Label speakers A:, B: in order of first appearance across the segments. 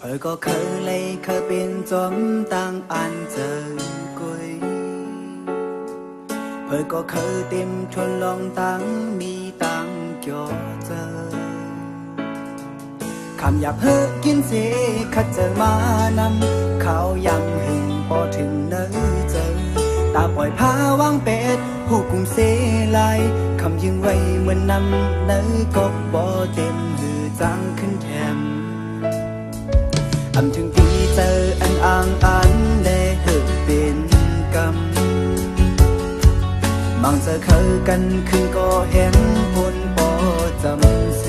A: Hỡi có khờ lấy khờ bên chóm tăng an giờ quê Hỡi có khờ tìm thuần lòng tăng mi tăng cho giờ Khám nhập hỡi kiên dễ khát giờ mà nằm Khảo yang hình bỏถึง nơi giờ Ta bỏi phá vangเป็ด ผู้กุมเสลายคำยังไว้เหมือนนำเนื้อก็บ่เต็มหือจางขึ้นแถมอำถึงที่เจออันอ่างอันได้เหอเป็นกรรมบางจะเคยกันคือก็เห็นผลบ่จำเส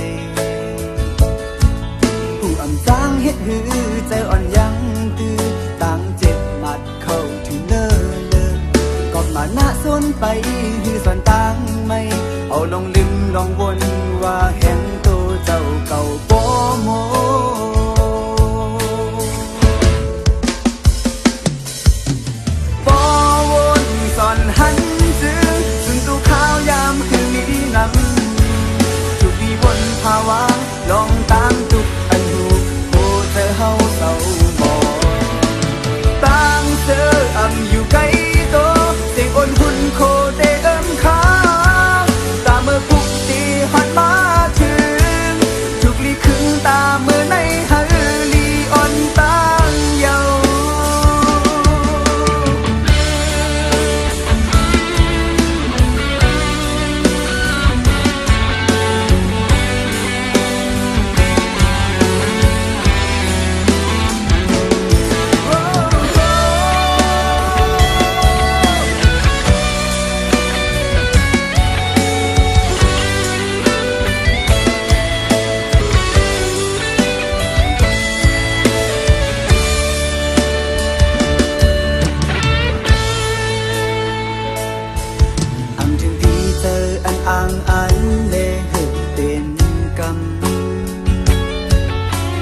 A: ผู้อำจางเฮ็ดหือใจอ่อนยังตื้อต่างเจ็บหมัดเข้าถึงเลิศก็มาหน้าส้นไปหือส่วนต่างไม่เอาลองลืมลองวนว่าเห็นตัวเจ้าเก่าบ่โมหันจื้อสุนตุข้าวยามคือมีนำจุกดีบนภาวะลองตามจุกอันหูโบเธอเฮาเศร้าหมอตั้งเธออำอยู่ไกลโตเสียงอ่อนหุ่นโคเตเอิ้มข้าตาเมื่อพุกตีหันมาถึงจุกลีคึงตาเมื่อในฮาลีอ่อนตั้งเยา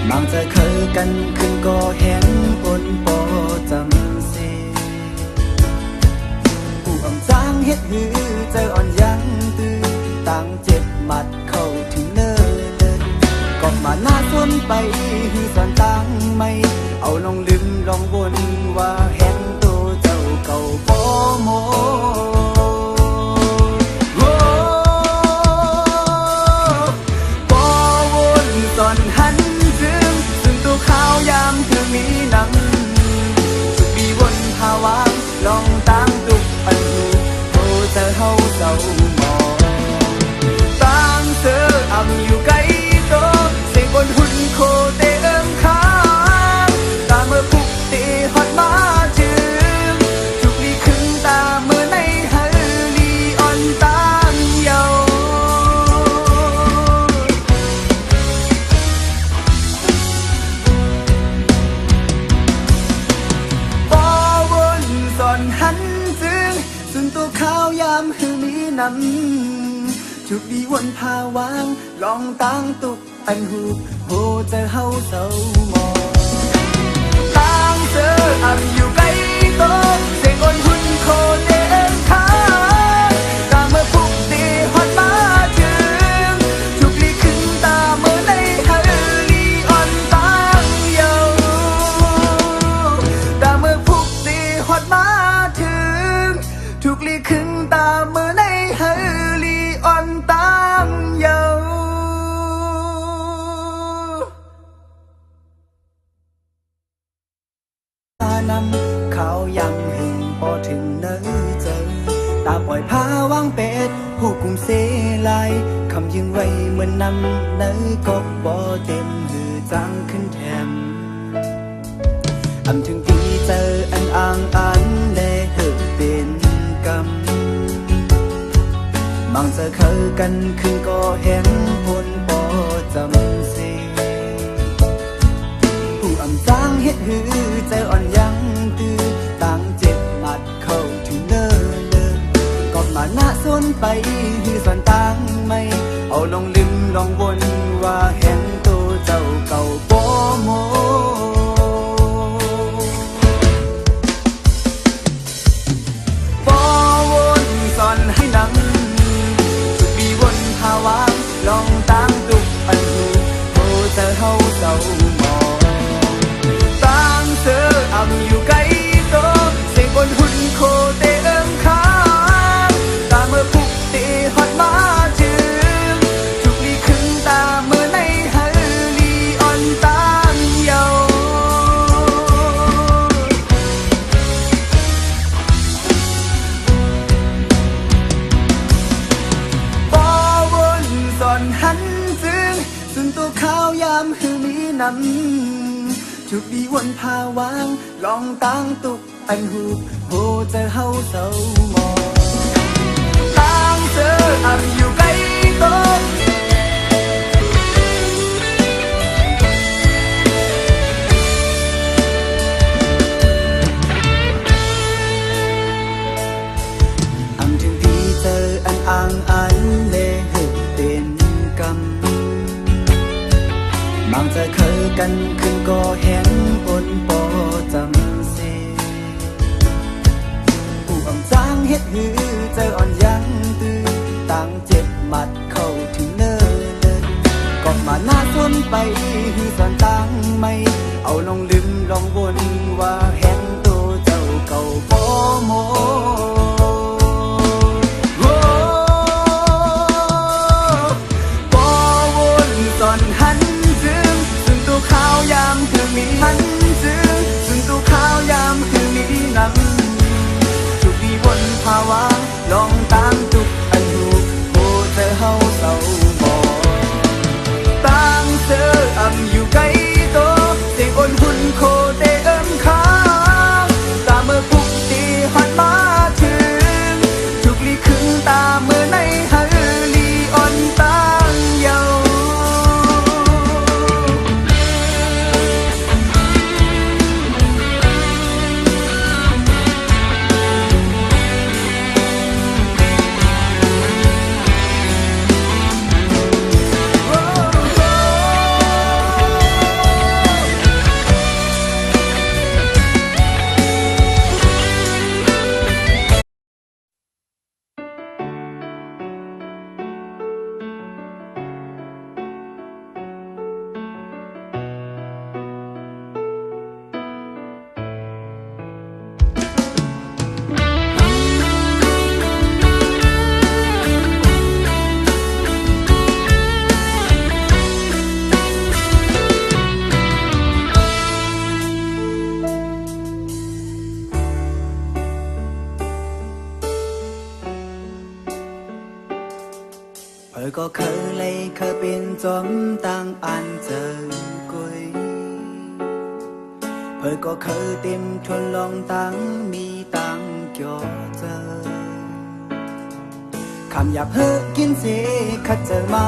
A: บางจะเคยกันขึ้นก็เห็นผลบ่จำเสผู้อำจางเฮ็ดหือใจอ่อนยังตื้อต่างเจ็บหมัดเข้าถึงเนินก็มาหน้าส้นไปหือส่วนต่างไม่เอาลองลืมลองวนว่าเห็นตัวเจ้าเก่าบ่โมตอนหันจึงซึ่งตัวข้าวยามคือมีนำสุดบีวนภาวะลองตามตุกปันหูโตเจอเฮาเศร้าหมอตั้งเธออำอยู่ไกลโตเสียงบนหุ่นโคเตเอิ้มข้าตาเมื่อพุกตีฮอดมาจึงจุกลีคึงตาเมื่อในฮาลีอ่อนตั้งเยาหันจึงสุนตัวข้าวยามคือมีนำจุกดีวนพาวางลองตั้งตุกอันหูโหเจอเฮาเศร้าหมอตั้งเจออำอยู่ไกลโตเสียงอ่อนหุ่นโคเตเอิ้มข้าตาเมื่อพุกตีฮอดมาถึงจุกลีคึงตาเมื่อในฮาลีอ่อนตั้งเยาตาเมื่อพุกตีฮอดมาทุกลีคึงตาเมื่อในฮาลีอ่อนตามเยาตานำเขายังหึงพอถึงเนื้อเจอตาปล่อยพาวางเป็ด ผู้กุมเสลายคำยังไว้เหมือนนำเนื้อก็บ่เต็มหือจางขึ้นแถมอำถึงที่เจออันอ่างอันได้เหอเป็นกรรมบางจะเคยกันคือก็เห็นผลบ่จำเสผู้อำจางเฮ็ดหือใจอ่อนยังตื้อต่างเจ็บหมัดเข้าถึงเนินก็มาหน้าส้นไปหือส่วนต่างไม่เอาลองลืมลองวนว่าเห็นตัวเจ้าเก่าบ่โมสอนให้นำจุดบีวนภาวะลองตามตุกอันหูโบเธอเฮาเศร้าหมอ ส่วนตัวขาวยามหือมีนำจุดดีวนพาวางลองตั้งตุกอันหูโหเจอเฮาเศร้ามองตั้งเจออันอยู่ใกล้โตอ่างอันเลหึกเป็นกำบางจะเคยกันขึ้นก็เห็นปนปอจำเสผู้อ่ำจางเฮ็ดหือเจออ่อนยังตื่นต่างเจ็บหมัดเข้าถึงเนิ่นก็มาหน้าส้นไปหือสอนตั้งไม่เอาลองลืมลองวนว่าแห่งตัวเจ้าเก่าบ่โมข้าวยามคือมีหันซื้อซึ่งตัวข้าวยามคือมีนำจุกดีวนภาวะลองตามจุกอันหูโบเธอเฮาเศร้าบ่ตั้งเธออ่ำอยู่ไกลโตเสียงอ่อนหุ่นโคเตเอิ้มค้างตาเมื่อพุกตีหันมาถึงจุกลีขึ้นตาเมื่อในฮัลลีอ่อนตั้งเยาก็เคยเลยเคยเป็นจอมตั้งอันเจอกวยก็เคยเต็มทนลองตั้งมีตั้งเกี่ยวเจอคำหยาบเฮอกินเสขัดเจอมา